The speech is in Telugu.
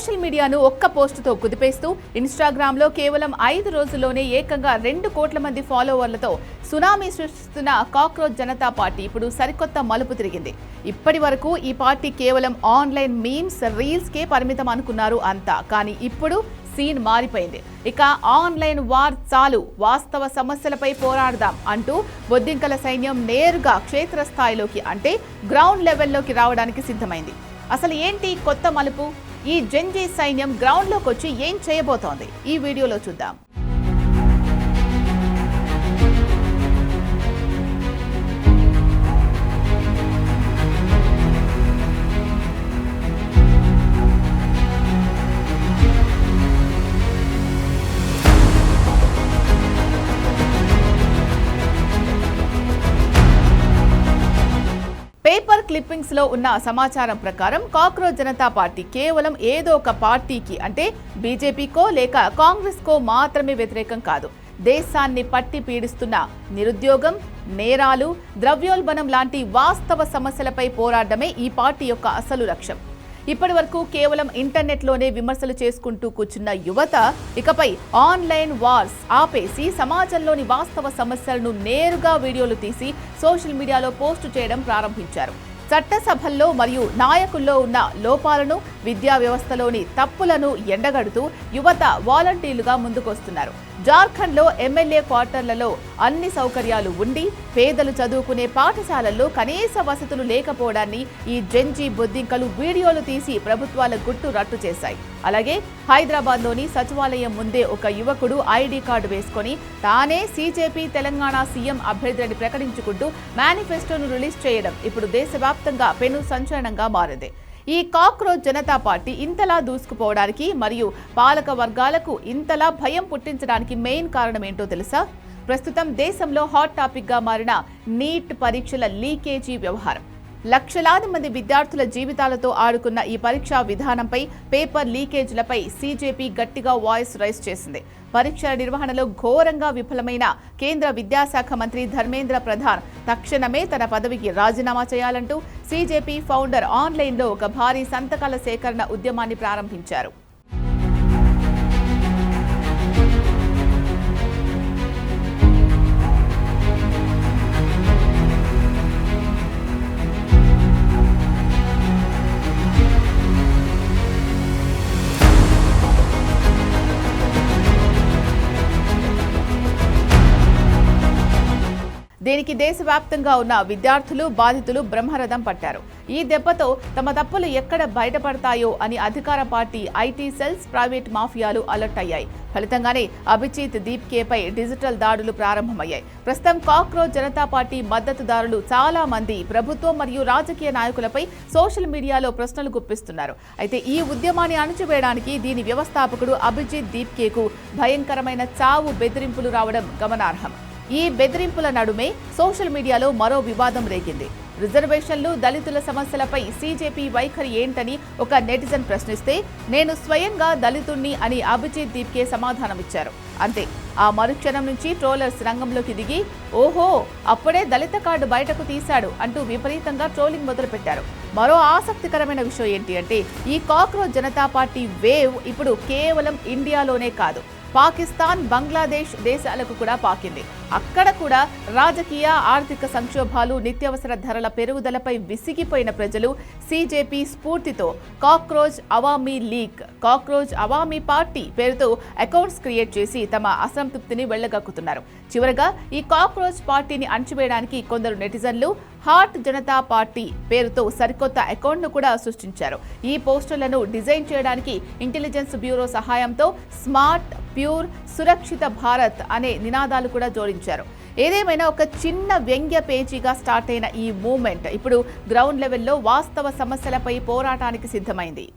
సోషల్ మీడియాను ఒక్క పోస్టుతో కుదిపేస్తూ ఇన్స్టాగ్రామ్లో కేవలం 5 రోజుల్లోనే ఏకంగా 2 కోట్ల మంది ఫాలోవర్లతో సునామీ సృష్టిస్తున్న కాక్రోచ్ జనతా పార్టీ ఇప్పుడు సరికొత్త మలుపు తిరిగింది. ఇప్పటి వరకు ఈ పార్టీ కేవలం ఆన్లైన్ మీమ్స్, రీల్స్కే పరిమితం అనుకున్నారు అంతా. కానీ ఇప్పుడు సీన్ మారిపోయింది. ఇక ఆన్లైన్ వార్ చాలు, వాస్తవ సమస్యలపై పోరాడదాం అంటూ బొద్దింకల సైన్యం నేరుగా క్షేత్రస్థాయిలోకి అంటే గ్రౌండ్ లెవెల్లోకి రావడానికి సిద్ధమైంది. అసలు ఏంటి కొత్త మలుపు? ఈ జెన్జీ సైన్యం గ్రౌండ్లోకి వచ్చి ఏం చేయబోతోంది? ఈ వీడియోలో చూద్దాం. పేపర్ క్లిప్పింగ్స్ లో ఉన్న సమాచారం ప్రకారం కాక్రోచ్ జనతా పార్టీ కేవలం ఏదో ఒక పార్టీకి అంటే బీజేపీకో లేక కాంగ్రెస్కో మాత్రమే వ్యతిరేకం కాదు. దేశాన్ని పట్టి పీడిస్తున్న నిరుద్యోగం, నేరాలు, ద్రవ్యోల్బణం లాంటి వాస్తవ సమస్యలపై పోరాడమే ఈ పార్టీ యొక్క అసలు లక్ష్యం. ఇప్పటి వరకు కేవలం ఇంటర్నెట్లోనే విమర్శలు చేసుకుంటూ కూర్చున్న యువత ఇకపై ఆన్లైన్ వార్స్ ఆపేసి సమాజంలోని వాస్తవ సమస్యలను నేరుగా వీడియోలు తీసి సోషల్ మీడియాలో పోస్టు చేయడం ప్రారంభించారు. చట్టసభల్లో మరియు నాయకుల్లో ఉన్న లోపాలను, విద్యా వ్యవస్థలోని తప్పులను ఎండగడుతూ యువత వాలంటీర్లుగా ముందుకొస్తున్నారు. జార్ఖండ్లో ఎమ్మెల్యే క్వార్టర్లలో అన్ని సౌకర్యాలు ఉండి పేదలు చదువుకునే పాఠశాలల్లో కనీస వసతులు లేకపోవడాన్ని ఈ జెన్జీ బొద్దింకలు వీడియోలు తీసి ప్రభుత్వాల గుట్టు రట్టు చేశాయి. అలాగే హైదరాబాద్లోని సచివాలయం ముందే ఒక యువకుడు ఐడి కార్డు వేసుకొని తానే సీజేపీ తెలంగాణ సీఎం అభ్యర్థిని ప్రకటించుకుంటూ మేనిఫెస్టోను రిలీజ్ చేయడం ఇప్పుడు దేశవ్యాప్తంగా పెను సంచలనంగా మారింది. ఈ కాక్రోచ్ జనతా పార్టీ ఇంతలా దూసుకుపోవడానికి మరియు పాలక వర్గాలకు ఇంతలా భయం పుట్టించడానికి మెయిన్ కారణం ఏంటో తెలుసా? ప్రస్తుతం దేశంలో హాట్ టాపిక్గా మారిన నీట్ పరీక్షల లీకేజీ వ్యవహారం. లక్షలాది మంది విద్యార్థుల జీవితాలతో ఆడుకున్న ఈ పరీక్షా విధానంపై, పేపర్ లీకేజీలపై సీజేపీ గట్టిగా వాయిస్ రైజ్ చేసింది. పరీక్షల నిర్వహణలో ఘోరంగా విఫలమైన కేంద్ర విద్యాశాఖ మంత్రి ధర్మేంద్ర ప్రధాన్ తక్షణమే తన పదవికి రాజీనామా చేయాలంటూ సీజేపీ ఫౌండర్ ఆన్లైన్లో ఒక భారీ సంతకాల సేకరణ ఉద్యమాన్ని ప్రారంభించారు. దీనికి దేశవ్యాప్తంగా ఉన్న విద్యార్థులు, బాధితులు బ్రహ్మరథం పట్టారు. ఈ దెబ్బతో తమ తప్పులు ఎక్కడ బయటపడతాయో అని అధికార పార్టీ ఐటీ సెల్స్, ప్రైవేట్ మాఫియాలు అలర్ట్ అయ్యాయి. ఫలితంగానే అభిజిత్ దీప్కేపై డిజిటల్ దాడులు ప్రారంభమయ్యాయి. ప్రస్తుతం కాక్రోచ్ జనతా పార్టీ మద్దతుదారులు చాలా మంది ప్రభుత్వం మరియు రాజకీయ నాయకులపై సోషల్ మీడియాలో ప్రశ్నలు గుప్పిస్తున్నారు. అయితే ఈ ఉద్యమాన్ని అణచివేయడానికి దీని వ్యవస్థాపకుడు అభిజిత్ దీప్కేకు భయంకరమైన చావు బెదిరింపులు రావడం గమనార్హం. ఈ బెదిరింపుల నడుమే సోషల్ మీడియాలో మరో వివాదం రేగింది. రిజర్వేషన్లు, దళితుల సమస్యలపై సీజేపీ వైఖరి ఏంటని ఒక నెటిజన్ ప్రశ్నిస్తే, నేను స్వయంగా దళితుణ్ణి అని అభిజిత్ దీప్కే సమాధానమిచ్చారు. అంతే, ఆ మరుక్షణం నుంచి ట్రోలర్స్ రంగంలోకి దిగి ఓహో అప్పుడే దళిత కార్డు బయటకు తీశాడు అంటూ విపరీతంగా ట్రోలింగ్ మొదలుపెట్టారు. మరో ఆసక్తికరమైన విషయం ఏంటి అంటే ఈ కాక్రోచ్ జనతా పార్టీ వేవ్ ఇప్పుడు కేవలం ఇండియాలోనే కాదు, పాకిస్తాన్, బంగ్లాదేశ్ దేశాలకు కూడా పాకింది. అక్కడ కూడా రాజకీయ, ఆర్థిక సంక్షోభాలు, నిత్యావసర ధరల పెరుగుదలపై విసిగిపోయిన ప్రజలు సీజేపీ స్ఫూర్తితో cockroach Awami league, cockroach Awami party పేరుతో అకౌంట్స్ క్రియేట్ చేసి తమ అసంతృప్తిని వెళ్లగక్కుతున్నారు. చివరగా ఈ కాక్రోచ్ పార్టీని అణచివేయడానికి కొందరు నెటిజన్లు హాట్ జనతా పార్టీ పేరుతో సరికొత్త అకౌంట్ను కూడా సృష్టించారు. ఈ పోస్టర్లను డిజైన్ చేయడానికి ఇంటెలిజెన్స్ బ్యూరో సహాయంతో స్మార్ట్, ప్యూర్, సురక్షిత భారత్ అనే నినాదాలు కూడా జోడించారు. ఏదేమైనా ఒక చిన్న వ్యంగ్య పేజీగా స్టార్ట్ అయిన ఈ మూవ్మెంట్ ఇప్పుడు గ్రౌండ్ లెవెల్లో వాస్తవ సమస్యలపై పోరాటానికి సిద్ధమైంది.